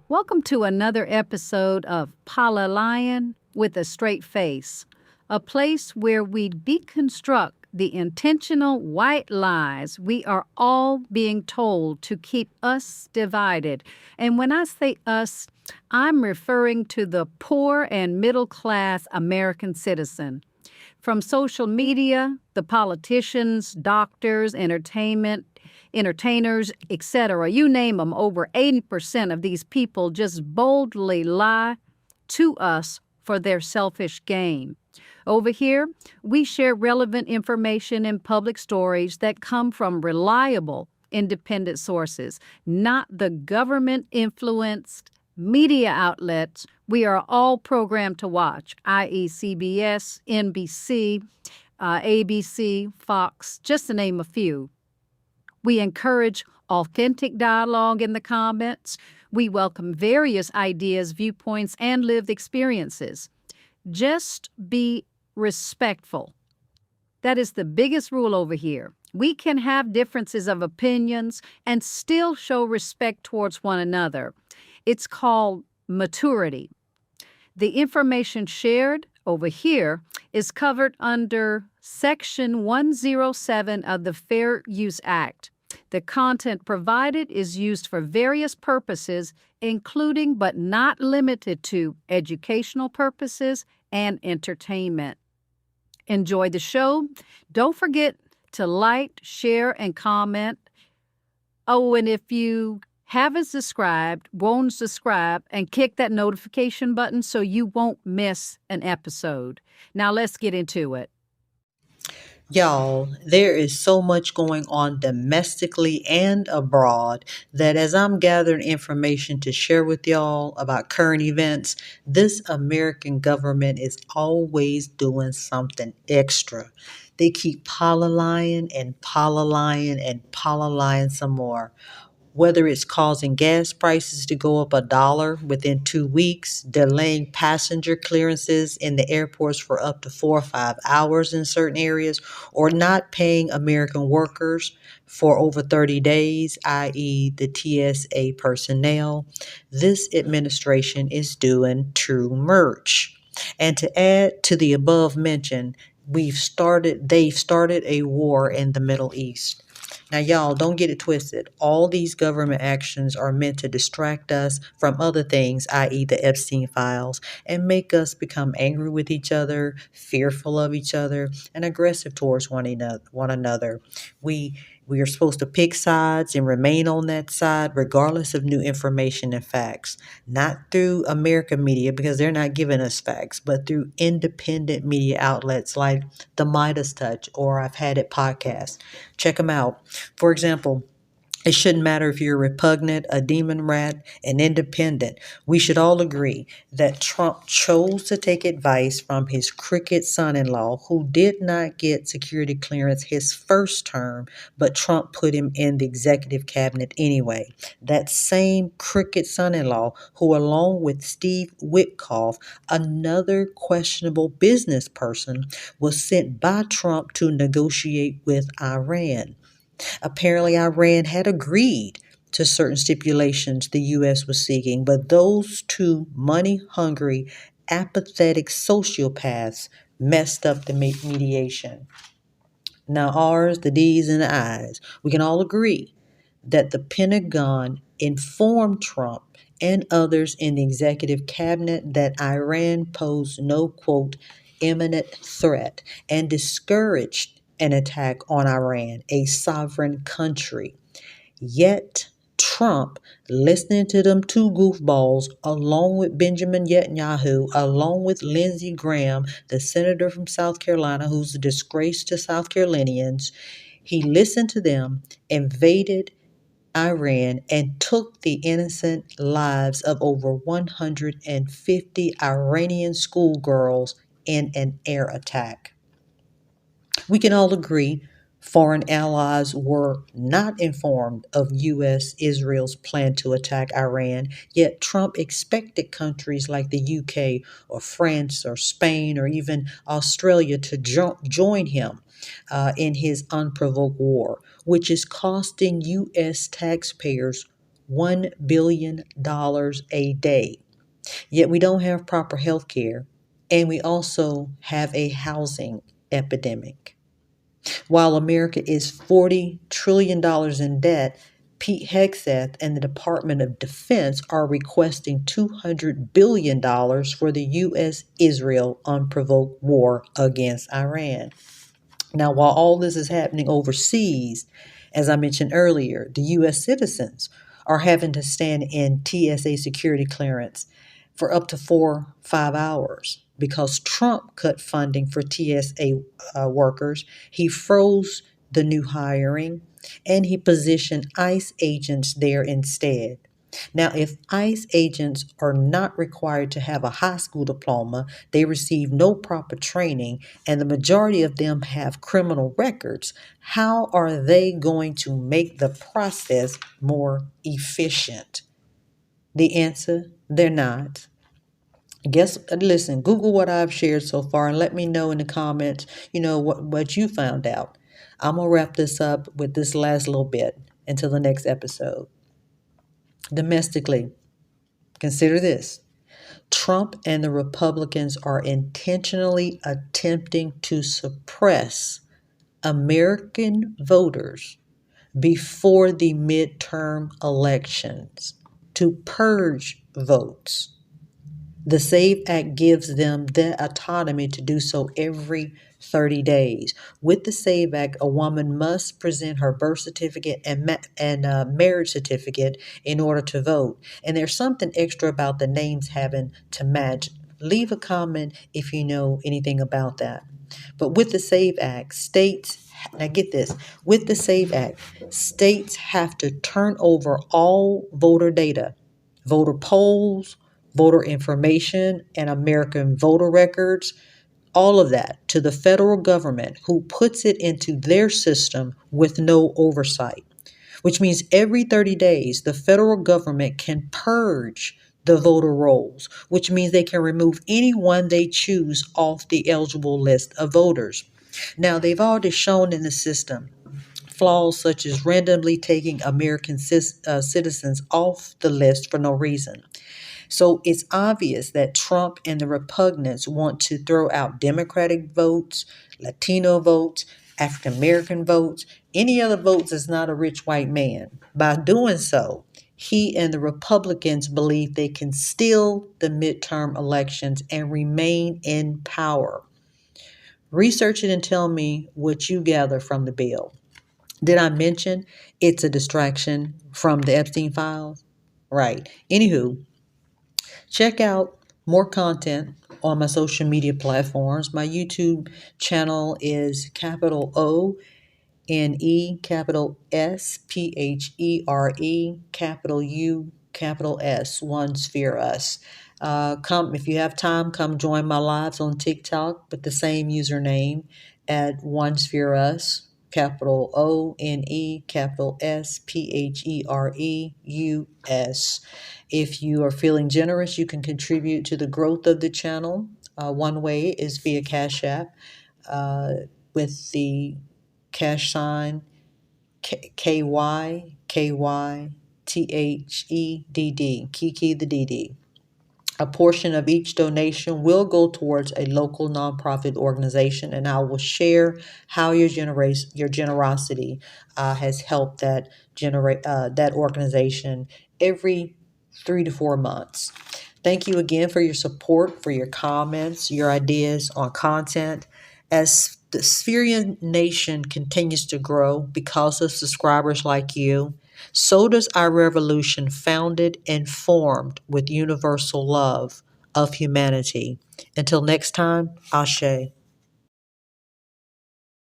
Welcome to another episode of PoliLyin with a Straight Face, a place where we deconstruct the intentional white lies we are all being told to keep us divided. And when I say us, I'm referring to the poor and middle-class American citizen. From social media, the politicians, doctors, entertainers, etc., you name them, over 80% of these people just boldly lie to us for their selfish gain. Over here, we share relevant information and public stories that come from reliable, independent sources, not the government-influenced media outlets we are all programmed to watch, i.e. CBS, NBC, ABC, Fox, just to name a few. We encourage authentic dialogue in the comments. We welcome various ideas, viewpoints, and lived experiences. Just be respectful. That is the biggest rule over here. We can have differences of opinions and still show respect towards one another. It's called maturity. The information shared over here is covered under Section 107 of the Fair Use Act. The content provided is used for various purposes, including but not limited to educational purposes and entertainment. Enjoy the show. Don't forget to like, share, and comment. Oh, and if you haven't subscribed, won't subscribe, and click that notification button so you won't miss an episode. Now let's get into it. Y'all, there is so much going on domestically and abroad that as I'm gathering information to share with y'all about current events, this American government is always doing something extra. They keep PoliLyin and PoliLyin and PoliLyin some more. Whether it's causing gas prices to go up $1 within 2 weeks, delaying passenger clearances in the airports for up to 4 or 5 hours in certain areas, or not paying American workers for over 30 days, i.e. the TSA personnel, this administration is doing true merch. And to add to the above mentioned, they've started a war in the Middle East. Now, y'all, don't get it twisted. All these government actions are meant to distract us from other things, i.e. the Epstein files, and make us become angry with each other, fearful of each other, and aggressive towards one another. We are supposed to pick sides and remain on that side regardless of new information and facts. Not through American media because they're not giving us facts, but through independent media outlets like the Midas Touch or I've Had It podcast. Check them out. For example, it shouldn't matter if you're repugnant, a demon rat, an independent. We should all agree that Trump chose to take advice from his crooked son-in-law who did not get security clearance his first term, but Trump put him in the executive cabinet anyway. That same crooked son-in-law who, along with Steve Witkoff, another questionable business person, was sent by Trump to negotiate with Iran. Apparently, Iran had agreed to certain stipulations the U.S. was seeking, but those two money-hungry, apathetic sociopaths messed up the mediation. Now, R's, the D's, and the I's. We can all agree that the Pentagon informed Trump and others in the executive cabinet that Iran posed no, quote, imminent threat and discouraged an attack on Iran, a sovereign country. Yet Trump, listening to them two goofballs, along with Benjamin Netanyahu, along with Lindsey Graham, the senator from South Carolina, who's a disgrace to South Carolinians, he listened to them, invaded Iran, and took the innocent lives of over 150 Iranian schoolgirls in an air attack. We can all agree foreign allies were not informed of U.S. Israel's plan to attack Iran, yet Trump expected countries like the UK or France or Spain or even Australia to join him in his unprovoked war, which is costing U.S. taxpayers $1 billion a day. Yet we don't have proper health care, and we also have a housing epidemic. While America is $40 trillion in debt, Pete Hegseth and the Department of Defense are requesting $200 billion for the U.S.-Israel unprovoked war against Iran. Now, while all this is happening overseas, as I mentioned earlier, the U.S. citizens are having to stand in TSA security clearance for up to 4-5 hours because Trump cut funding for TSA workers. He froze the new hiring and he positioned ICE agents there instead. Now, if ICE agents are not required to have a high school diploma, they receive no proper training, and the majority of them have criminal records, how are they going to make the process more efficient? The answer, they're not. Listen, Google what I've shared so far and let me know in the comments, what you found out. I'm going to wrap this up with this last little bit until the next episode. Domestically, consider this. Trump and the Republicans are intentionally attempting to suppress American voters before the midterm elections to purge votes. The SAVE Act gives them the autonomy to do so every 30 days. With the SAVE Act, a woman must present her birth certificate and marriage certificate in order to vote. And there's something extra about the names having to match. Leave a comment if you know anything about that. But with the SAVE Act, now get this, with the SAVE Act, states have to turn over all voter data, voter polls, voter information, and American voter records, all of that to the federal government, who puts it into their system with no oversight, which means every 30 days, the federal government can purge the voter rolls, which means they can remove anyone they choose off the eligible list of voters. Now, they've already shown in the system flaws such as randomly taking American citizens off the list for no reason. So it's obvious that Trump and the repugnants want to throw out Democratic votes, Latino votes, African American votes, any other votes that's not a rich white man. By doing so, he and the Republicans believe they can steal the midterm elections and remain in power. Research it and tell me what you gather from the bill. Did I mention it's a distraction from the Epstein files? Right. Anywho, check out more content on my social media platforms. My YouTube channel is capital ONE, capital SPHERE, capital U, capital S, One Sphere Us. Come if you have time, come join my lives on TikTok with the same username at One Sphere Us, capital ONE, capital SPHEREUS. If you are feeling generous, you can contribute to the growth of the channel. One way is via Cash App with the cash sign KYTHEDD, Kiki the DD. A portion of each donation will go towards a local nonprofit organization, and I will share how your generosity has helped that organization every 3 to 4 months. Thank you again for your support, for your comments, your ideas on content. As the Spherian nation continues to grow because of subscribers like you, so does our revolution, founded and formed with universal love of humanity. Until next time, Ashe.